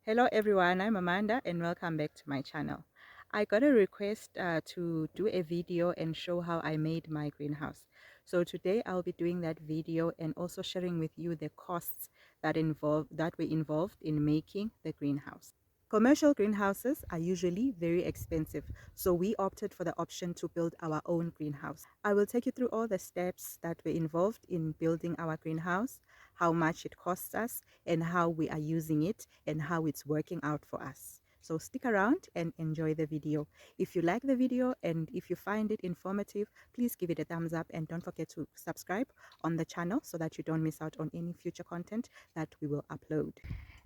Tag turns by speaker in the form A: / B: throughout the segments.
A: Hello everyone, I'm Amanda and welcome back to my channel. I got a request to do a video and show how I made my greenhouse. So today I'll be doing that video and also sharing with you the costs that were involved in making the greenhouse. Commercial greenhouses are usually very expensive, so we opted for the option to build our own greenhouse. I will take you through all the steps that were involved in building our greenhouse, how much it costs us, and how we are using it, and how it's working out for us. So stick around and enjoy the video. If you like the video and if you find it informative, please give it a thumbs up and don't forget to subscribe on the channel so that you don't miss out on any future content that we will upload.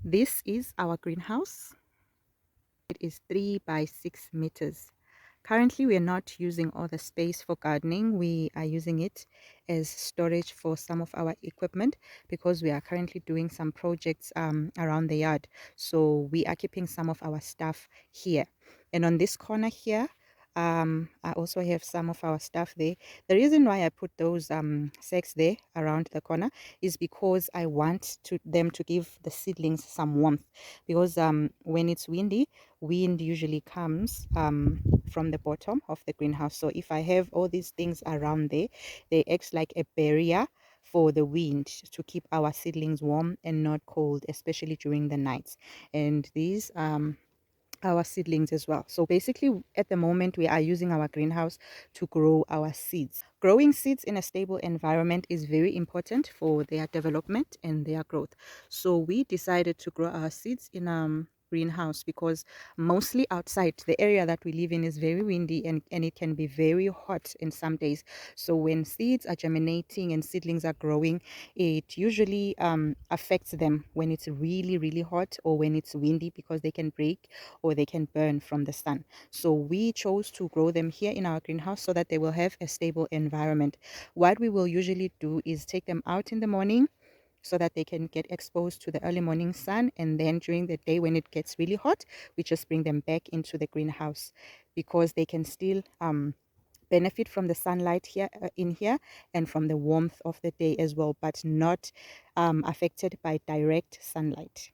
A: This is our greenhouse. It is 3 by 6 meters. Currently, we are not using all the space for gardening. We are using it as storage for some of our equipment because we are currently doing some projects around the yard. So we are keeping some of our stuff here. And on this corner here, I also have some of our stuff there. The reason why I put those sacks there around the corner is because I want them to give the seedlings some warmth, because when it's windy, wind usually comes from the bottom of the greenhouse. So if I have all these things around there, they act like a barrier for the wind to keep our seedlings warm and not cold, especially during the nights. And these our seedlings as well. So basically at the moment we are using our greenhouse to grow our seeds. Growing seeds in a stable environment is very important for their development and their growth. So we decided to grow our seeds in greenhouse because mostly outside, the area that we live in is very windy and it can be very hot in some days. So when seeds are germinating and seedlings are growing, it usually affects them when it's really hot or when it's windy, because they can break or they can burn from the sun. So we chose to grow them here in our greenhouse so that they will have a stable environment. What we will usually do is take them out in the morning so that they can get exposed to the early morning sun, and then during the day when it gets really hot, we just bring them back into the greenhouse because they can still benefit from the sunlight here in here and from the warmth of the day as well, but not affected by direct sunlight.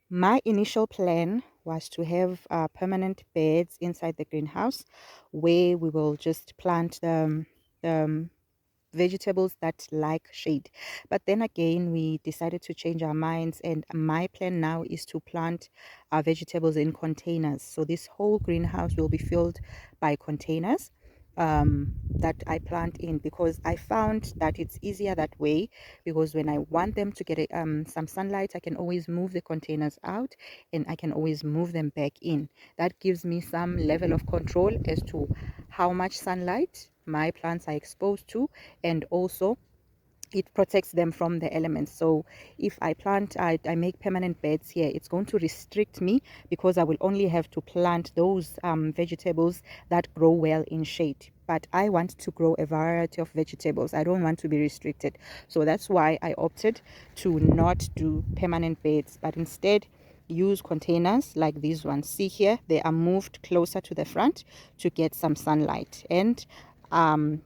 A: My initial plan was to have permanent beds inside the greenhouse where we will just plant the vegetables that like shade. But then again, we decided to change our minds, and my plan now is to plant our vegetables in containers. So this whole greenhouse will be filled by containers that I plant in, because I found that it's easier that way, because when I want them to get some sunlight, I can always move the containers out and I can always move them back in. That gives me some level of control as to how much sunlight my plants are exposed to, and also it protects them from the elements. So if I make permanent beds here, it's going to restrict me, because I will only have to plant those vegetables that grow well in shade. But I want to grow a variety of vegetables. I don't want to be restricted. So that's why I opted to not do permanent beds, but instead use containers like these ones. See here, they are moved closer to the front to get some sunlight. And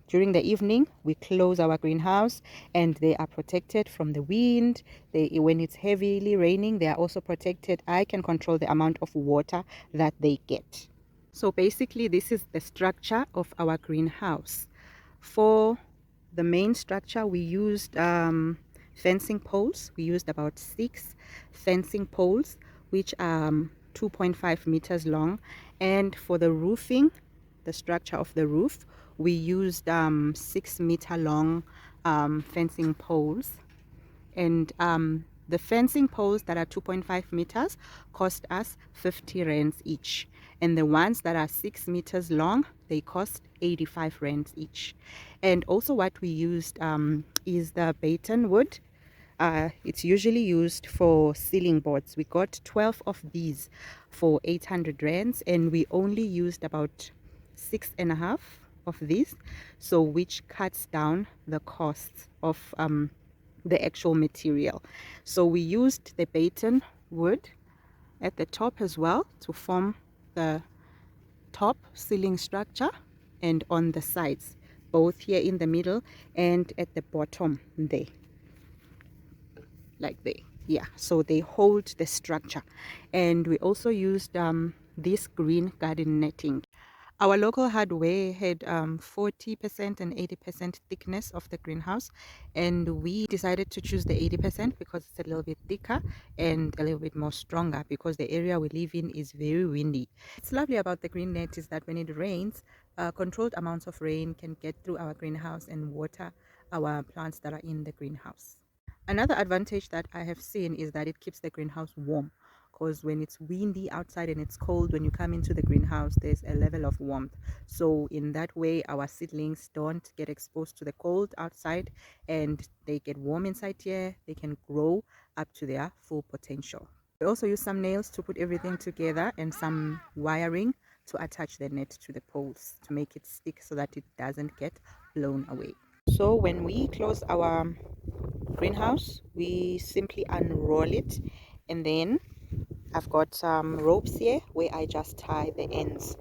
A: during the evening, we close our greenhouse and they are protected from the wind. When it's heavily raining, they are also protected. I can control the amount of water that they get. So basically, this is the structure of our greenhouse. For the main structure, we used fencing poles. We used about 6 fencing poles, which are 2.5 meters long. And for the roofing, the structure of the roof, we used 6-meter long fencing poles. And the fencing poles that are 2.5 meters cost us 50 rands each, and the ones that are 6 meters long, they cost 85 rands each. And also what we used is the batten wood. It's usually used for ceiling boards. We got 12 of these for 800 rands, and we only used about 6.5 of these, so which cuts down the costs of the actual material. So we used the batten wood at the top as well to form the top ceiling structure, and on the sides, both here in the middle and at the bottom there, like there. Yeah, so they hold the structure. And we also used this green garden netting. Our local hardware had 40% and 80% thickness of the greenhouse, and we decided to choose the 80% because it's a little bit thicker and a little bit more stronger because the area we live in is very windy. What's lovely about the green net is that when it rains, controlled amounts of rain can get through our greenhouse and water our plants that are in the greenhouse. Another advantage that I have seen is that it keeps the greenhouse warm, because when it's windy outside and it's cold, when you come into the greenhouse, there's a level of warmth. So in that way, our seedlings don't get exposed to the cold outside and they get warm inside here. They can grow up to their full potential. We also use some nails to put everything together and some wiring to attach the net to the poles to make it stick so that it doesn't get blown away. So when we close our greenhouse, we simply unroll it, and then I've got some ropes here where I just tie the ends,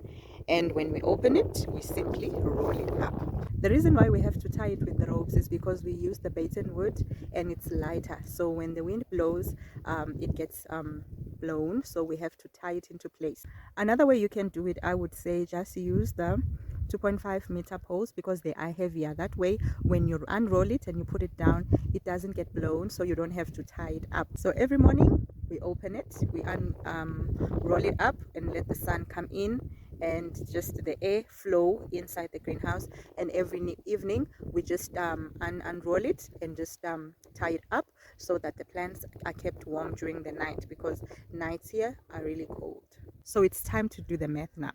A: and when we open it, we simply roll it up. The reason why we have to tie it with the ropes is because we use the batten wood and it's lighter, so when the wind blows, it gets blown, so we have to tie it into place. Another way you can do it, I would say, just use the 2.5-meter poles because they are heavier. That way, when you unroll it and you put it down, it doesn't get blown, so you don't have to tie it up. So every morning we open it, we roll it up and let the sun come in and just the air flow inside the greenhouse, and every evening we just unroll it and just tie it up so that the plants are kept warm during the night, because nights here are really cold. So it's time to do the math now.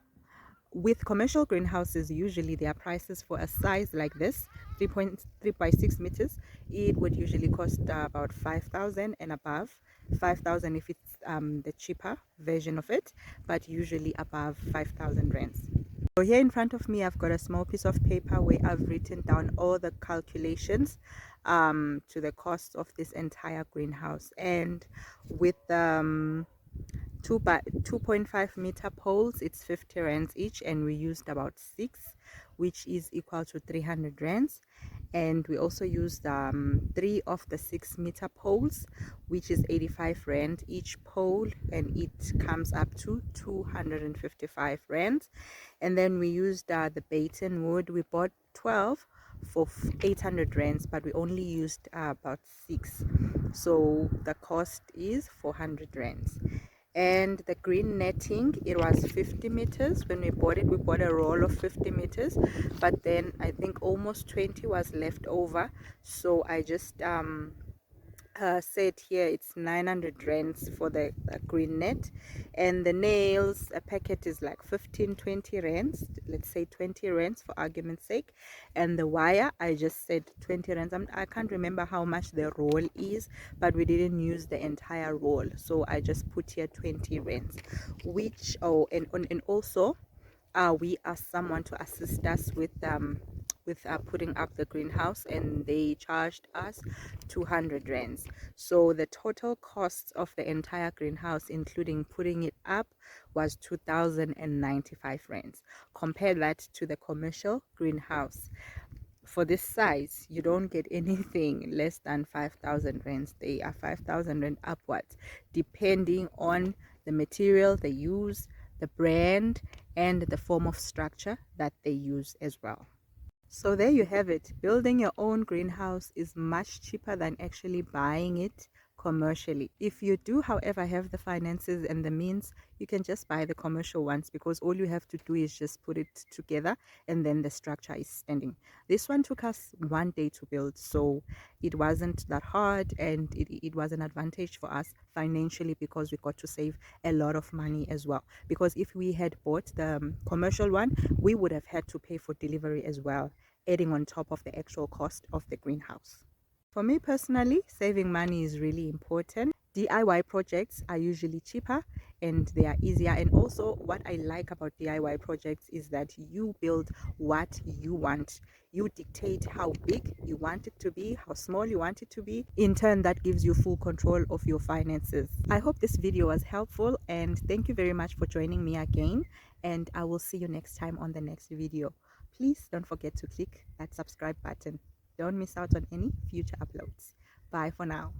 A: With commercial greenhouses, usually their prices for a size like this, 3.3 by 6 meters, it would usually cost about 5,000 and above. 5,000 if it's the cheaper version of it, but usually above 5,000 rands. So here in front of me, I've got a small piece of paper where I've written down all the calculations to the cost of this entire greenhouse. And with 2.5-meter poles, it's 50 rands each, and we used about 6, which is equal to 300 rands. And we also used 3 of the 6-meter poles, which is 85 rand each pole, and it comes up to 255 rands. And then we used the batten wood. We bought 12 for 800 rands, but we only used about 6, so the cost is 400 rands. And the green netting, it was 50 meters. When we bought it, we bought a roll of 50 meters, but then I think almost 20 was left over, so I just said here it's 900 rands for the green net. And the nails, a packet is like 15-20 rands, let's say 20 rands for argument's sake. And the wire, I just said 20 rands. I can't remember how much the roll is, but we didn't use the entire roll, so I just put here 20 rands, which and also we asked someone to assist us with putting up the greenhouse, and they charged us 200 rands. So the total cost of the entire greenhouse, including putting it up, was 2,095 rands. Compare that to the commercial greenhouse. For this size, you don't get anything less than 5,000 rands. They are 5,000 rand upwards, depending on the material they use, the brand, and the form of structure that they use as well. So there you have it. Building your own greenhouse is much cheaper than actually buying it commercially. If you do, however, have the finances and the means, you can just buy the commercial ones, because all you have to do is just put it together and then the structure is standing. This one took us 1 day to build, so it wasn't that hard, and it was an advantage for us financially because we got to save a lot of money as well. Because if we had bought the commercial one, we would have had to pay for delivery as well, adding on top of the actual cost of the greenhouse. For me personally, saving money is really important. DIY projects are usually cheaper and they are easier. And also, what I like about DIY projects is that you build what you want. You dictate how big you want it to be, how small you want it to be. In turn, that gives you full control of your finances. I hope this video was helpful, and thank you very much for joining me again. And I will see you next time on the next video. Please don't forget to click that subscribe button. Don't miss out on any future uploads. Bye for now.